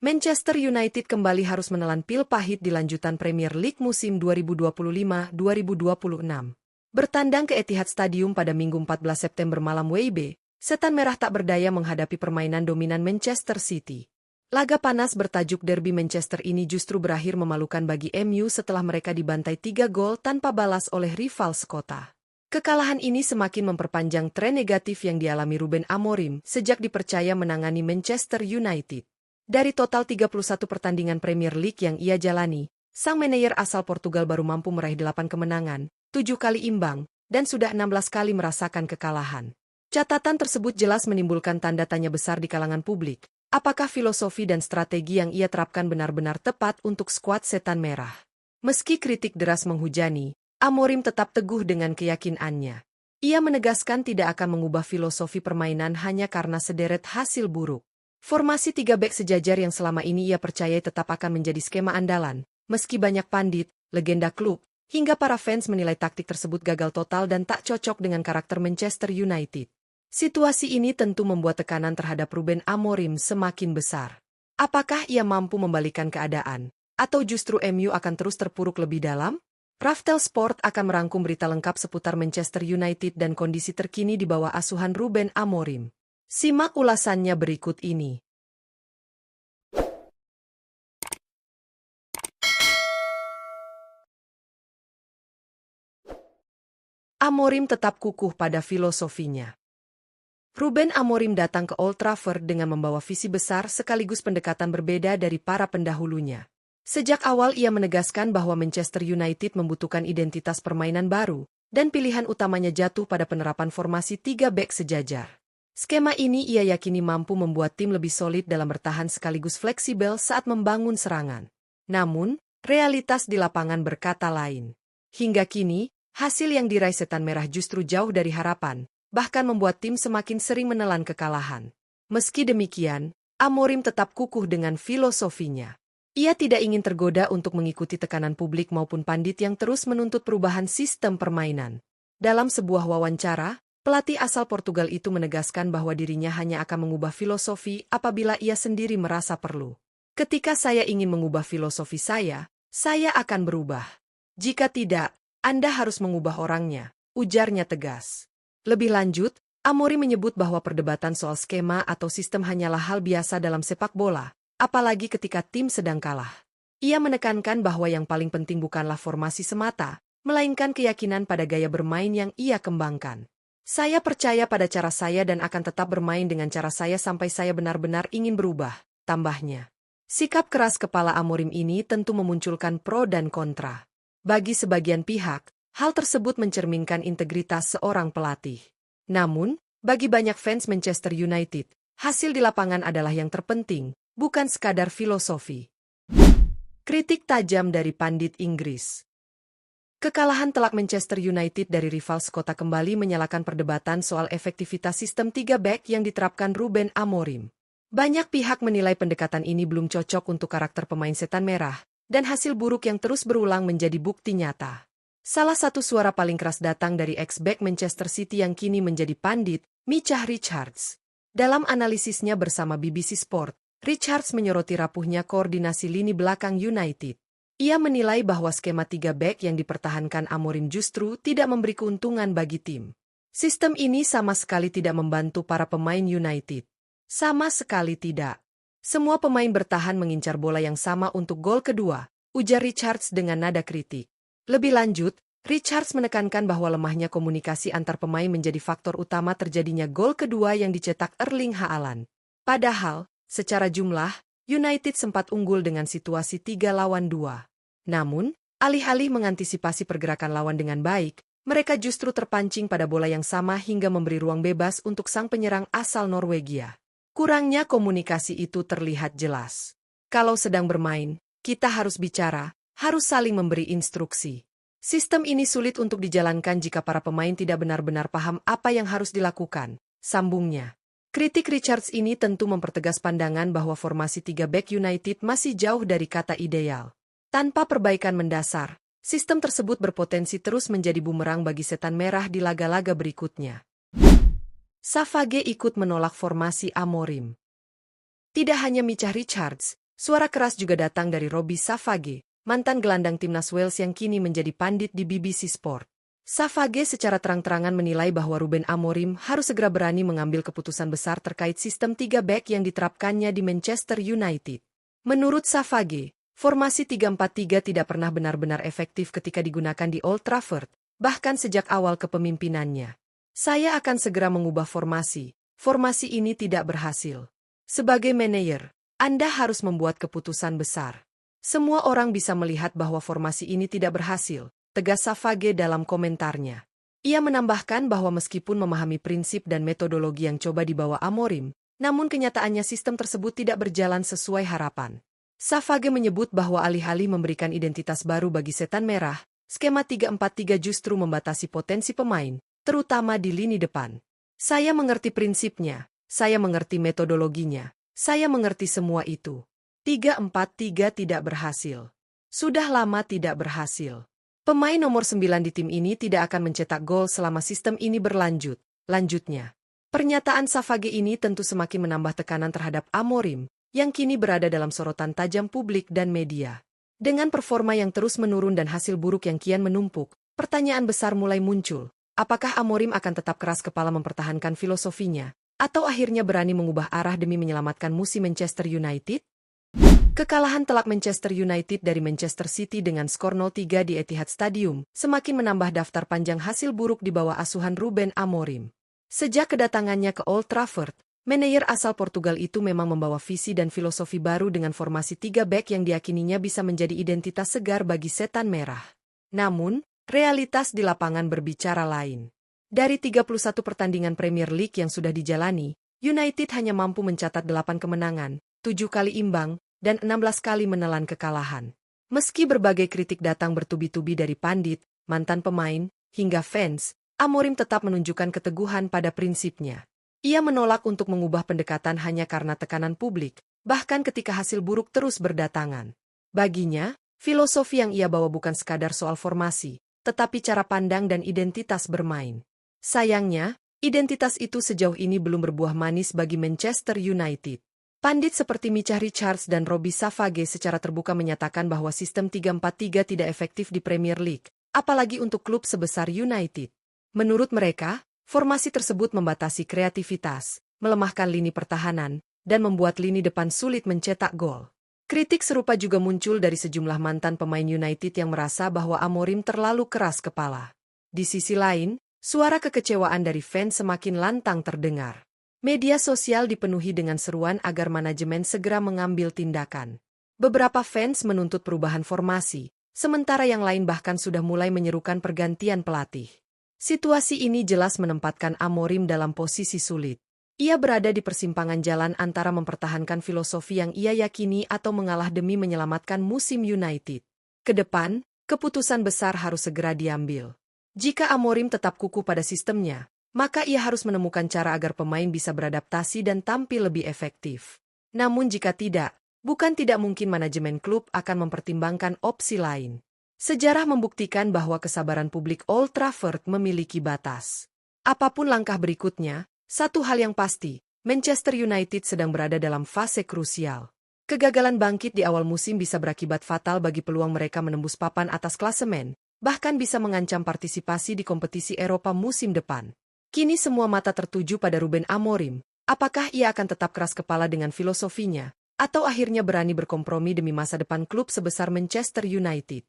Manchester United kembali harus menelan pil pahit di lanjutan Premier League musim 2025-2026. Bertandang ke Etihad Stadium pada Minggu 14 September malam WIB, Setan Merah tak berdaya menghadapi permainan dominan Manchester City. Laga panas bertajuk Derby Manchester ini justru berakhir memalukan bagi MU setelah mereka dibantai 3 gol tanpa balas oleh rival sekota. Kekalahan ini semakin memperpanjang tren negatif yang dialami Ruben Amorim sejak dipercaya menangani Manchester United. Dari total 31 pertandingan Premier League yang ia jalani, sang manajer asal Portugal baru mampu meraih 8 kemenangan, 7 kali imbang, dan sudah 16 kali merasakan kekalahan. Catatan tersebut jelas menimbulkan tanda tanya besar di kalangan publik. Apakah filosofi dan strategi yang ia terapkan benar-benar tepat untuk skuad Setan Merah? Meski kritik deras menghujani, Amorim tetap teguh dengan keyakinannya. Ia menegaskan tidak akan mengubah filosofi permainan hanya karena sederet hasil buruk. Formasi 3 bek sejajar yang selama ini ia percayai tetap akan menjadi skema andalan, meski banyak pandit, legenda klub, hingga para fans menilai taktik tersebut gagal total dan tak cocok dengan karakter Manchester United. Situasi ini tentu membuat tekanan terhadap Ruben Amorim semakin besar. Apakah ia mampu membalikan keadaan, atau justru MU akan terus terpuruk lebih dalam? Raftel Sport akan merangkum berita lengkap seputar Manchester United dan kondisi terkini di bawah asuhan Ruben Amorim. Simak ulasannya berikut ini. Amorim tetap kukuh pada filosofinya. Ruben Amorim datang ke Old Trafford dengan membawa visi besar sekaligus pendekatan berbeda dari para pendahulunya. Sejak awal ia menegaskan bahwa Manchester United membutuhkan identitas permainan baru, dan pilihan utamanya jatuh pada penerapan formasi 3 bek sejajar. Skema ini ia yakini mampu membuat tim lebih solid dalam bertahan sekaligus fleksibel saat membangun serangan. Namun, realitas di lapangan berkata lain. Hingga kini, hasil yang diraih Setan Merah justru jauh dari harapan, bahkan membuat tim semakin sering menelan kekalahan. Meski demikian, Amorim tetap kukuh dengan filosofinya. Ia tidak ingin tergoda untuk mengikuti tekanan publik maupun pandit yang terus menuntut perubahan sistem permainan. Dalam sebuah wawancara, pelatih asal Portugal itu menegaskan bahwa dirinya hanya akan mengubah filosofi apabila ia sendiri merasa perlu. Ketika saya ingin mengubah filosofi saya akan berubah. Jika tidak, Anda harus mengubah orangnya, ujarnya tegas. Lebih lanjut, Amorim menyebut bahwa perdebatan soal skema atau sistem hanyalah hal biasa dalam sepak bola, apalagi ketika tim sedang kalah. Ia menekankan bahwa yang paling penting bukanlah formasi semata, melainkan keyakinan pada gaya bermain yang ia kembangkan. Saya percaya pada cara saya dan akan tetap bermain dengan cara saya sampai saya benar-benar ingin berubah, tambahnya. Sikap keras kepala Amorim ini tentu memunculkan pro dan kontra. Bagi sebagian pihak, hal tersebut mencerminkan integritas seorang pelatih. Namun, bagi banyak fans Manchester United, hasil di lapangan adalah yang terpenting, bukan sekadar filosofi. Kritik tajam dari pandit Inggris. Kekalahan telak Manchester United dari rival sekota kembali menyalakan perdebatan soal efektivitas sistem 3 bek yang diterapkan Ruben Amorim. Banyak pihak menilai pendekatan ini belum cocok untuk karakter pemain Setan Merah, dan hasil buruk yang terus berulang menjadi bukti nyata. Salah satu suara paling keras datang dari ex-bek Manchester City yang kini menjadi pandit, Micah Richards. Dalam analisisnya bersama BBC Sport, Richards menyoroti rapuhnya koordinasi lini belakang United. Ia menilai bahwa skema 3 bek yang dipertahankan Amorim justru tidak memberi keuntungan bagi tim. Sistem ini sama sekali tidak membantu para pemain United. Sama sekali tidak. Semua pemain bertahan mengincar bola yang sama untuk gol kedua, ujar Richards dengan nada kritik. Lebih lanjut, Richards menekankan bahwa lemahnya komunikasi antar pemain menjadi faktor utama terjadinya gol kedua yang dicetak Erling Haaland. Padahal, secara jumlah, United sempat unggul dengan situasi 3-2. Namun, alih-alih mengantisipasi pergerakan lawan dengan baik, mereka justru terpancing pada bola yang sama hingga memberi ruang bebas untuk sang penyerang asal Norwegia. Kurangnya komunikasi itu terlihat jelas. Kalau sedang bermain, kita harus bicara, harus saling memberi instruksi. Sistem ini sulit untuk dijalankan jika para pemain tidak benar-benar paham apa yang harus dilakukan, sambungnya. Kritik Richards ini tentu mempertegas pandangan bahwa formasi 3 bek United masih jauh dari kata ideal. Tanpa perbaikan mendasar, sistem tersebut berpotensi terus menjadi bumerang bagi Setan Merah di laga-laga berikutnya. Savage ikut menolak formasi Amorim. Tidak hanya Micah Richards, Suara keras juga datang dari Robbie Savage, mantan gelandang timnas Wales yang kini menjadi pandit di BBC Sport. Savage secara terang-terangan menilai bahwa Ruben Amorim harus segera berani mengambil keputusan besar terkait sistem 3 back yang diterapkannya di Manchester United. Menurut Savage, formasi 3-4-3 tidak pernah benar-benar efektif ketika digunakan di Old Trafford, bahkan sejak awal kepemimpinannya. Saya akan segera mengubah formasi. Formasi ini tidak berhasil. Sebagai manajer, Anda harus membuat keputusan besar. Semua orang bisa melihat bahwa formasi ini tidak berhasil, tegas Savage dalam komentarnya. Ia menambahkan bahwa meskipun memahami prinsip dan metodologi yang coba dibawa Amorim, namun kenyataannya sistem tersebut tidak berjalan sesuai harapan. Savage menyebut bahwa alih-alih memberikan identitas baru bagi setan merah, skema 3-4-3 justru membatasi potensi pemain, terutama di lini depan. Saya mengerti prinsipnya, saya mengerti metodologinya, saya mengerti semua itu. 3-4-3 tidak berhasil. Sudah lama tidak berhasil. Pemain nomor 9 di tim ini tidak akan mencetak gol selama sistem ini berlanjut. Lanjutnya, pernyataan Savage ini tentu semakin menambah tekanan terhadap Amorim, yang kini berada dalam sorotan tajam publik dan media. Dengan performa yang terus menurun dan hasil buruk yang kian menumpuk, pertanyaan besar mulai muncul. Apakah Amorim akan tetap keras kepala mempertahankan filosofinya, atau akhirnya berani mengubah arah demi menyelamatkan musim Manchester United? Kekalahan telak Manchester United dari Manchester City dengan skor 0-3 di Etihad Stadium semakin menambah daftar panjang hasil buruk di bawah asuhan Ruben Amorim. Sejak kedatangannya ke Old Trafford, manajer asal Portugal itu memang membawa visi dan filosofi baru dengan formasi 3 back yang diyakininya bisa menjadi identitas segar bagi setan merah. Namun, realitas di lapangan berbicara lain. Dari 31 pertandingan Premier League yang sudah dijalani, United hanya mampu mencatat 8 kemenangan, 7 kali imbang, dan 16 kali menelan kekalahan. Meski berbagai kritik datang bertubi-tubi dari pandit, mantan pemain, hingga fans, Amorim tetap menunjukkan keteguhan pada prinsipnya. Ia menolak untuk mengubah pendekatan hanya karena tekanan publik, bahkan ketika hasil buruk terus berdatangan. Baginya, filosofi yang ia bawa bukan sekadar soal formasi, tetapi cara pandang dan identitas bermain. Sayangnya, identitas itu sejauh ini belum berbuah manis bagi Manchester United. Pandit seperti Micah Richards dan Robbie Savage secara terbuka menyatakan bahwa sistem 3-4-3 tidak efektif di Premier League, apalagi untuk klub sebesar United. Menurut mereka, formasi tersebut membatasi kreativitas, melemahkan lini pertahanan, dan membuat lini depan sulit mencetak gol. Kritik serupa juga muncul dari sejumlah mantan pemain United yang merasa bahwa Amorim terlalu keras kepala. Di sisi lain, suara kekecewaan dari fans semakin lantang terdengar. Media sosial dipenuhi dengan seruan agar manajemen segera mengambil tindakan. Beberapa fans menuntut perubahan formasi, sementara yang lain bahkan sudah mulai menyerukan pergantian pelatih. Situasi ini jelas menempatkan Amorim dalam posisi sulit. Ia berada di persimpangan jalan antara mempertahankan filosofi yang ia yakini atau mengalah demi menyelamatkan musim United. Kedepan, keputusan besar harus segera diambil. Jika Amorim tetap kukuh pada sistemnya, maka ia harus menemukan cara agar pemain bisa beradaptasi dan tampil lebih efektif. Namun jika tidak, bukan tidak mungkin manajemen klub akan mempertimbangkan opsi lain. Sejarah membuktikan bahwa kesabaran publik Old Trafford memiliki batas. Apapun langkah berikutnya, satu hal yang pasti, Manchester United sedang berada dalam fase krusial. Kegagalan bangkit di awal musim bisa berakibat fatal bagi peluang mereka menembus papan atas klasemen, bahkan bisa mengancam partisipasi di kompetisi Eropa musim depan. Kini semua mata tertuju pada Ruben Amorim. Apakah ia akan tetap keras kepala dengan filosofinya, atau akhirnya berani berkompromi demi masa depan klub sebesar Manchester United?